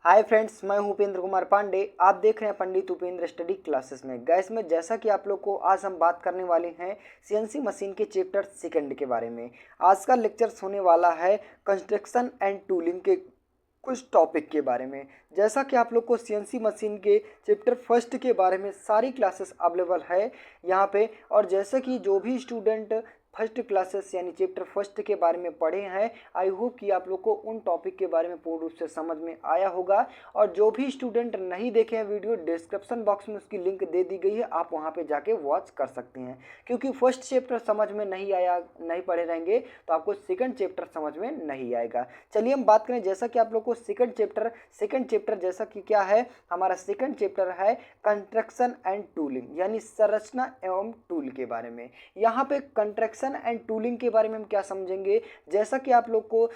Hi friends, मैं हूं उपेंद्र कुमार पांडे। आप देख रहे हैं पंडित उपेंद्र स्टडी क्लासेस में। गैस में जैसा कि आप लोग को आज हम बात करने वाले हैं सीएनसी मशीन के चैप्टर सेकंड के बारे में। आज का लेक्चर्स होने वाला है कंस्ट्रक्शन एंड टूलिंग के कुछ टॉपिक के बारे में। जैसा कि आप लोग को सीएनसी मशीन के चैप्टर फर्स्ट के बारे में सारी क्लासेस अवेलेबल है यहाँ पे, और जैसे कि जो भी स्टूडेंट फर्स्ट क्लासेस यानी चैप्टर फर्स्ट के बारे में पढ़े हैं, आई होप कि आप लोग को उन टॉपिक के बारे में पूर्ण रूप से समझ में आया होगा। और जो भी स्टूडेंट नहीं देखे हैं वीडियो, डिस्क्रिप्शन बॉक्स में उसकी लिंक दे दी गई है, आप वहां पे जाके वॉच कर सकते हैं। क्योंकि फर्स्ट चैप्टर समझ में नहीं आया, नहीं पढ़े रहेंगे तो आपको सेकंड चैप्टर समझ में नहीं आएगा। चलिए हम बात करें, जैसा कि आप लोग को सेकंड चैप्टर जैसा कि क्या है, हमारा सेकंड चैप्टर है कंस्ट्रक्शन एंड टूलिंग यानी संरचना एवं टूल के बारे में। यहाँ पे कंस्ट्रक्शन एंड टूलिंग के बारे में हम क्या समझेंगे, जैसा कि आप लोग को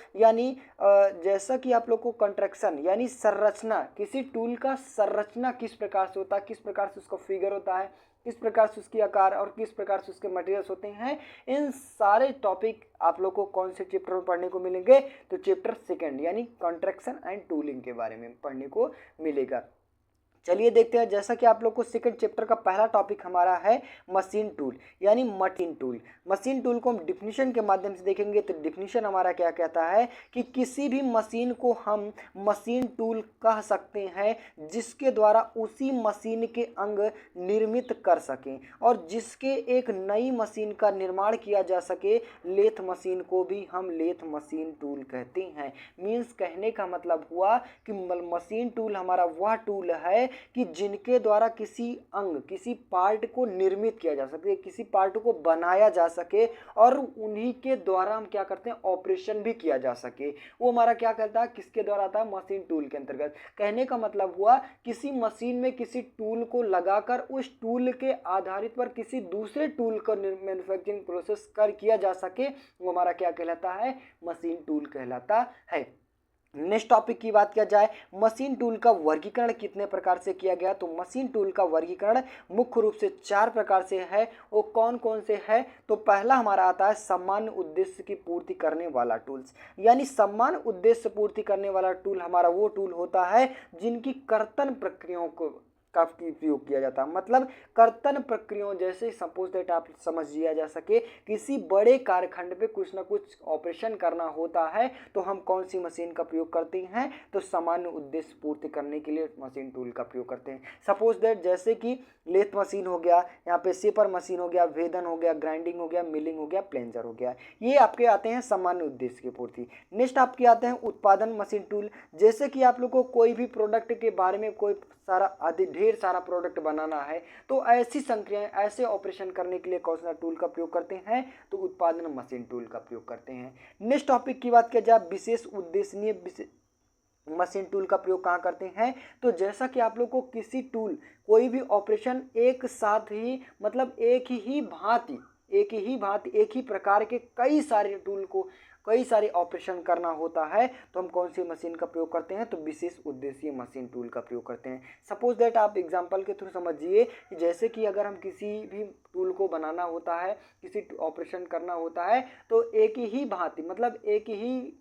कंस्ट्रक्शन यानी संरचना, किसी टूल का संरचना किस प्रकार से होता है, किस प्रकार से उसका फिगर होता है, किस प्रकार से उसकी आकार और किस प्रकार से उसके मटेरियल्स होते हैं, इन सारे टॉपिक आप लोग को कौन से चैप्टर में पढ़ने को मिलेंगे, तो चैप्टर सेकंड यानी कंस्ट्रक्शन एंड टूलिंग के बारे में पढ़ने को मिलेगा। चलिए देखते हैं, जैसा कि आप लोग को सेकंड चैप्टर का पहला टॉपिक हमारा है मशीन टूल यानी मशीन टूल। मशीन टूल को हम डिफिनीशन के माध्यम से देखेंगे। तो डिफिनीशन हमारा क्या कहता है कि किसी भी मशीन को हम मशीन टूल कह सकते हैं जिसके द्वारा उसी मशीन के अंग निर्मित कर सकें और जिसके एक नई मशीन का निर्माण किया जा सके। लेथ मशीन को भी हम लेथ मशीन टूल कहते हैं। मीन्स कहने का मतलब हुआ कि मशीन टूल हमारा वह टूल है कि जिनके द्वारा किसी अंग, किसी पार्ट को निर्मित किया जा सके, किसी पार्ट को बनाया जा सके और उन्हीं के द्वारा हम क्या करते हैं, ऑपरेशन भी किया जा सके। वो हमारा क्या करता है, किसके द्वारा आता है, मशीन टूल के अंतर्गत। कहने का मतलब हुआ किसी मशीन में किसी टूल को लगाकर उस टूल के आधारित पर किसी दूसरे टूल का मैन्युफैक्चरिंग प्रोसेस किया जा सके, वो हमारा क्या कहलाता है, मशीन टूल कहलाता है। नेक्स्ट टॉपिक की बात किया जाए, मशीन टूल का वर्गीकरण कितने प्रकार से किया गया, तो मशीन टूल का वर्गीकरण मुख्य रूप से 4 प्रकार से है। वो कौन कौन से है, तो पहला हमारा आता है सामान्य उद्देश्य की पूर्ति करने वाला टूल्स। यानी सामान्य उद्देश्य पूर्ति करने वाला टूल हमारा वो टूल होता है जिनकी कर्तन प्रक्रियाओं को काफी उपयोग किया जाता है। मतलब कर्तन प्रक्रियाओं, जैसे सपोज दैट आप समझ लिया जा सके, किसी बड़े कारखंड पे कुछ ना कुछ ऑपरेशन करना होता है तो हम कौन सी मशीन का प्रयोग करते हैं, तो सामान्य उद्देश्य पूर्ति करने के लिए मशीन टूल का प्रयोग करते हैं। सपोज दैट जैसे कि लेथ मशीन हो गया, यहाँ पे सेपर मशीन हो गया, वेदन हो गया, ग्राइंडिंग हो गया, मिलिंग हो गया, प्लेंजर हो गया, ये आपके आते हैं सामान्य उद्देश्य की पूर्ति। नेक्स्ट आपके आते हैं उत्पादन मशीन टूल। जैसे कि आप लोग को कोई भी प्रोडक्ट के बारे में कोई सारा ढेर सारा प्रोडक्ट बनाना है तो ऐसी संक्रियाएं, ऐसे ऑपरेशन करने के लिए कौन सा टूल का प्रयोग करते हैं, तो उत्पादन मशीन टूल का प्रयोग करते हैं। नेक्स्ट टॉपिक की बात किया जाए, विशेष उद्देश्यनीय मशीन टूल का प्रयोग कहाँ करते हैं, तो जैसा कि आप लोग को किसी टूल, कोई भी ऑपरेशन एक साथ ही, मतलब एक ही भांति एक ही प्रकार के कई सारे टूल को कई सारे ऑपरेशन करना होता है तो हम कौन सी मशीन का प्रयोग करते हैं, तो विशेष उद्देश्य मशीन टूल का प्रयोग करते हैं। सपोज दैट आप एग्जांपल के थ्रू समझिए, जैसे कि अगर हम किसी भी टूल को बनाना होता है, किसी ऑपरेशन करना होता है, तो एक ही भांति, मतलब एक ही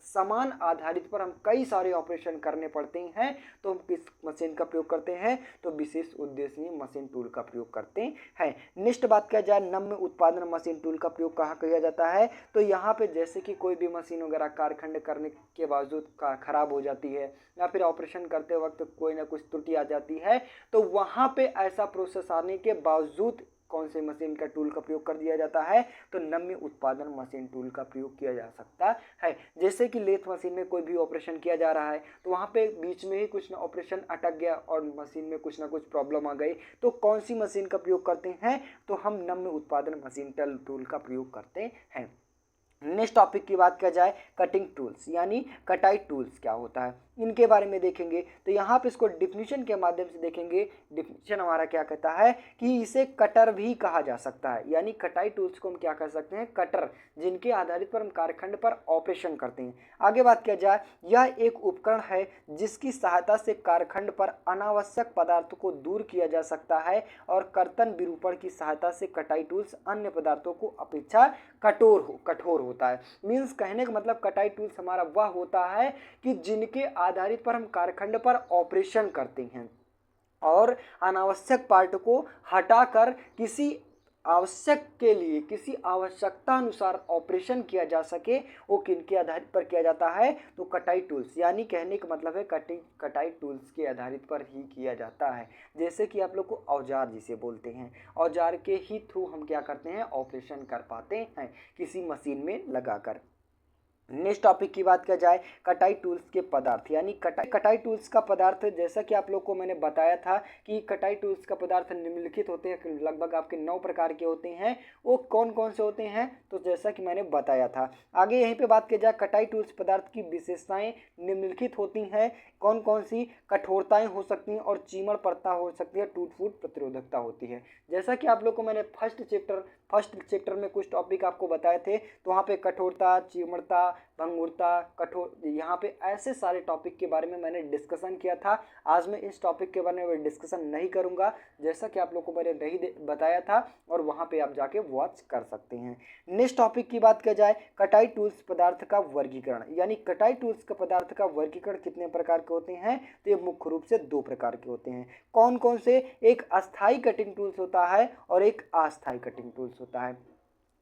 समान आधारित पर हम कई सारे ऑपरेशन करने पड़ते हैं तो हम किस मशीन का प्रयोग करते हैं, तो विशेष उद्देश्यनीय मशीन टूल का प्रयोग करते हैं। नेक्स्ट बात किया जाए, नम्य उत्पादन मशीन टूल का प्रयोग कहाँ किया जाता है, तो यहाँ पे जैसे कि कोई भी मशीन वगैरह कारखंड करने के बावजूद खराब हो जाती है या फिर ऑपरेशन करते वक्त कोई ना कुछ त्रुटि आ जाती है, तो वहाँ पे ऐसा प्रोसेस आने के बावजूद कौन से मशीन का टूल का प्रयोग कर दिया जाता है, तो नम्य उत्पादन मशीन टूल का प्रयोग किया जा सकता है। जैसे कि लेथ मशीन में कोई भी ऑपरेशन किया जा रहा है तो वहाँ पे बीच में ही कुछ ना ऑपरेशन अटक गया और मशीन में कुछ ना कुछ प्रॉब्लम आ गई, तो कौन सी मशीन का प्रयोग करते हैं, तो हम नम्य उत्पादन मशीन टूल का प्रयोग करते हैं। नेक्स्ट टॉपिक की बात किया जाए, कटिंग टूल्स यानी कटाई टूल्स क्या होता है, इनके बारे में देखेंगे। तो यहाँ पे इसको डिफिनीशन के माध्यम से देखेंगे। डिफिनीशन हमारा क्या कहता है कि इसे कटर भी कहा जा सकता है, यानी कटाई टूल्स को हम क्या कर सकते हैं, कटर, जिनके आधारित पर हम कारखंड पर ऑपरेशन करते हैं। आगे बात किया जाए, यह एक उपकरण है जिसकी सहायता से कारखंड पर अनावश्यक पदार्थों को दूर किया जा सकता है और कर्तन विरूपण की सहायता से कटाई टूल्स अन्य पदार्थों को अपेक्षा कठोर होता है। मीन्स कहने का मतलब कटाई टूल्स हमारा वह होता है कि जिनके आधारित पर हम कार्यखंड पर ऑपरेशन करते हैं और अनावश्यक पार्ट को हटाकर किसी आवश्यक के लिए, किसी आवश्यकता अनुसार ऑपरेशन किया जा सके, वो किनके आधारित पर किया जाता है, तो कटाई टूल्स, यानी कहने का मतलब है कटाई टूल्स के आधारित पर ही किया जाता है। जैसे कि आप लोग को औजार जिसे बोलते हैं, औजार के ही थ्रू हम क्या करते हैं, ऑपरेशन कर पाते हैं किसी मशीन में लगाकर। नेक्स्ट टॉपिक की बात किया जाए, कटाई टूल्स के पदार्थ, यानी कटाई टूल्स का पदार्थ, जैसा कि आप लोग को मैंने बताया था कि कटाई टूल्स का पदार्थ निम्नलिखित होते हैं, लगभग आपके 9 प्रकार के होते हैं। वो कौन कौन से होते हैं, तो जैसा कि मैंने बताया था। आगे यहीं पे बात की जाए, कटाई टूल्स पदार्थ की विशेषताएं निम्नलिखित होती हैं। कौन कौन सी, कठोरताएं हो सकती हैं और चीमड़परता हो सकती है, टूट फूट प्रतिरोधकता होती है। जैसा कि आप लोग को मैंने फर्स्ट चैप्टर में कुछ टॉपिक आपको बताए थे, तो वहाँ पे कठोरता, चीमड़ता, भंगुरता, कठोर, यहाँ पे ऐसे सारे टॉपिक के बारे में मैंने डिस्कशन किया था। आज मैं इस टॉपिक के बारे में डिस्कशन नहीं करूँगा, जैसा कि आप लोग को मैंने नहीं बताया था, और वहाँ पे आप जाके वॉच कर सकते हैं। नेक्स्ट टॉपिक की बात किया जाए, कटाई टूल्स पदार्थ का वर्गीकरण, यानी कटाई टूल्स का पदार्थ का वर्गीकरण कितने प्रकार के होते हैं, तो ये मुख्य रूप से 2 प्रकार के होते हैं। कौन कौन से, एक अस्थाई कटिंग टूल्स होता है और एक अस्थाई कटिंग टूल्स होता है।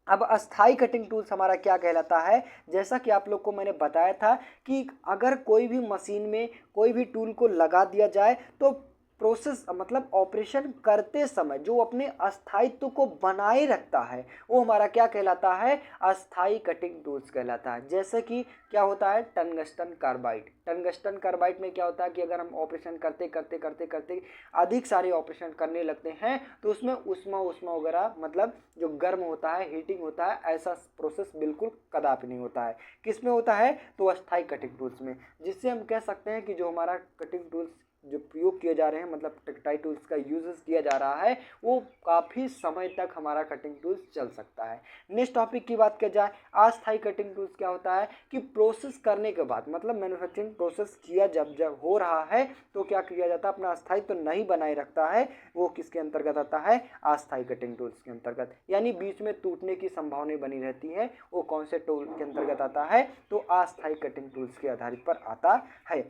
अब अस्थाई कटिंग टूल्स हमारा क्या कहलाता है, जैसा कि आप लोग को मैंने बताया था कि अगर कोई भी मशीन में कोई भी टूल को लगा दिया जाए तो प्रोसेस मतलब ऑपरेशन करते समय जो अपने अस्थायित्व को बनाए रखता है, वो हमारा क्या कहलाता है, अस्थाई कटिंग टूल्स कहलाता है। जैसे कि क्या होता है, टंगस्टन कार्बाइड। टंगस्टन कार्बाइड में क्या होता है कि अगर हम ऑपरेशन करते करते करते करते अधिक सारे ऑपरेशन करने लगते हैं तो उसमें उष्मा वगैरह, मतलब जो गर्म होता है, हीटिंग होता है, ऐसा प्रोसेस बिल्कुल कदापि नहीं होता है। किस में होता है, तो अस्थाई कटिंग टूल्स में। जिससे हम कह सकते हैं कि जो हमारा कटिंग टूल्स जो प्रयोग किए जा रहे हैं, मतलब कटाई टूल्स का यूजेस किया जा रहा है, वो काफ़ी समय तक हमारा कटिंग टूल्स चल सकता है। नेक्स्ट टॉपिक की बात किया जाए, अस्थाई कटिंग टूल्स क्या होता है कि प्रोसेस करने के बाद, मतलब मैन्युफैक्चरिंग प्रोसेस किया जब हो रहा है तो क्या किया जाता है, अपना अस्थायित्व तो नहीं बनाए रखता है, वो किसके अंतर्गत आता है, अस्थाई कटिंग टूल्स के अंतर्गत। यानी बीच में टूटने की संभावना बनी रहती है, वो कौन से टूल के अंतर्गत आता है, तो अस्थाई कटिंग टूल्स के आधारित पर आता है।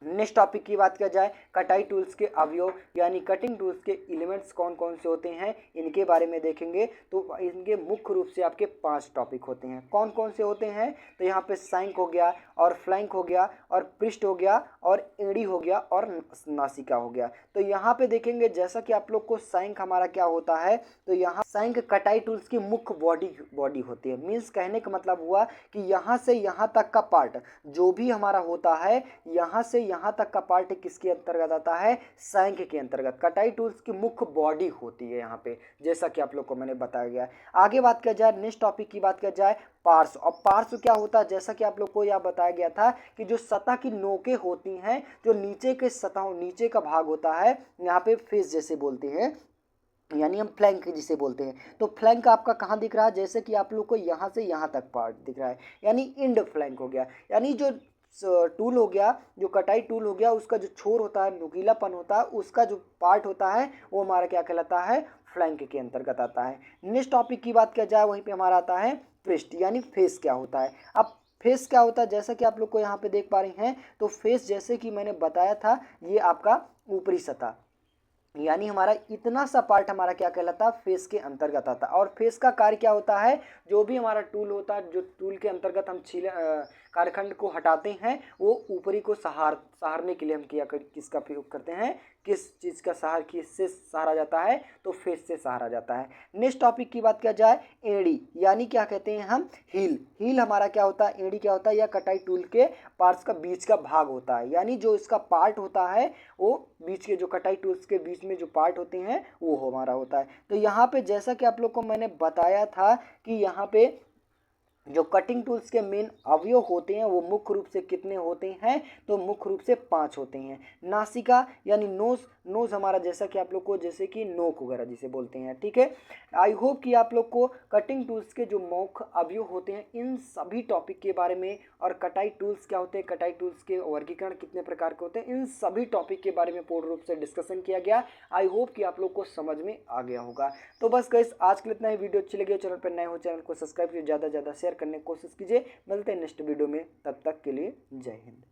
नेक्स्ट टॉपिक की बात किया जाए, कटाई टूल्स के अवयव यानी कटिंग टूल्स के एलिमेंट्स कौन कौन से होते हैं, इनके बारे में देखेंगे। तो इनके मुख्य रूप से आपके 5 टॉपिक होते हैं। कौन कौन से होते हैं, तो यहाँ पे सैंक हो गया, और फ्लैंक हो गया, और पृष्ठ हो गया, और एड़ी हो गया, और नासिका हो गया। तो यहाँ पे देखेंगे, जैसा कि आप लोग को सैंक हमारा क्या होता है, तो यहाँ सैंक कटाई टूल्स की मुख्य बॉडी होती है। मीन्स कहने का मतलब हुआ कि यहाँ से यहाँ तक का पार्ट जो भी हमारा होता है, यहाँ से यहाँ तक का पार्ट किसके अंतर्गत आता है, सैंक के अंतर्गत। कटाई टूल्स की मुख्य बॉडी होती है यहाँ पे, जैसा कि आप लोग को मैंने बताया गया है। आगे बात किया जाए, नेक्स्ट टॉपिक की बात किया जाए, पार्श्व। और पार्श्व क्या होता है, जैसा कि आप लोग को यह बताया गया था कि जो सतह की नोकें होती हैं, जो नीचे के सतह, नीचे का भाग होता है, यहाँ पे फेस जैसे बोलते हैं, यानी हम फ्लैंक जिसे बोलते हैं। तो फ्लैंक आपका कहाँ दिख रहा है, जैसे कि आप लोग को यहाँ से यहाँ तक पार्ट दिख रहा है, यानी इंड फ्लैंक हो गया। यानी जो टूल हो गया, जो कटाई टूल हो गया, उसका जो छोर होता है, नुकीलापन होता है, उसका जो पार्ट होता है, वो हमारा क्या कहलाता है, फ्लैंक के अंतर्गत आता है। नेक्स्ट टॉपिक की बात किया जाए, वहीं पे हमारा आता है पृष्ठ, यानी फेस क्या होता है। अब फेस क्या होता है, जैसा कि आप लोग को यहाँ पे देख पा रहे हैं, तो फेस जैसे कि मैंने बताया था, ये आपका ऊपरी सतह, यानी हमारा इतना सा पार्ट हमारा क्या कहलाता है, फेस के अंतर्गत आता है। और फेस का कार्य क्या होता है, जो भी हमारा टूल होता है, जो टूल के अंतर्गत हम कार्यखंड को हटाते हैं, वो ऊपरी को सहारने के लिए हम किसका प्रयोग करते हैं, किस चीज़ का किससे सहारा जाता है, तो फेस से सहारा जाता है। नेक्स्ट टॉपिक की बात किया जाए, एड़ी, यानी क्या कहते हैं हम, हील हमारा क्या होता है, एड़ी क्या होता है, या कटाई टूल के पार्ट्स का बीच का भाग होता है। यानी जो इसका पार्ट होता है, वो बीच के जो कटाई टूल्स के बीच में जो पार्ट होते हैं, वो हमारा होता है। तो यहाँ पे जैसा कि आप लोग को मैंने बताया था कि यहाँ पे जो कटिंग टूल्स के मेन अवयव होते हैं, वो मुख्य रूप से कितने होते हैं, तो मुख्य रूप से 5 होते हैं। नासिका यानी नोज हमारा, जैसा कि आप लोग को, जैसे कि नोक वगैरह जिसे बोलते हैं, ठीक है। आई होप कि आप लोग को कटिंग टूल्स के जो मुख्य अवयव होते हैं, इन सभी टॉपिक के बारे में, और कटाई टूल्स क्या होते हैं, कटाई टूल्स के वर्गीकरण कितने प्रकार के होते हैं, इन सभी टॉपिक के बारे में पूर्ण रूप से डिस्कशन किया गया। आई होप कि आप लोग को समझ में आ गया होगा। तो बस गाइस, आज के लिए इतना ही। वीडियो अच्छी लगी हो, चैनल पर नए हो, चैनल को सब्सक्राइब कीजिए, ज़्यादा से ज़्यादा शेयर करने की कोशिश कीजिए। मिलते हैं नेक्स्ट वीडियो में, तब तक के लिए जय हिंद।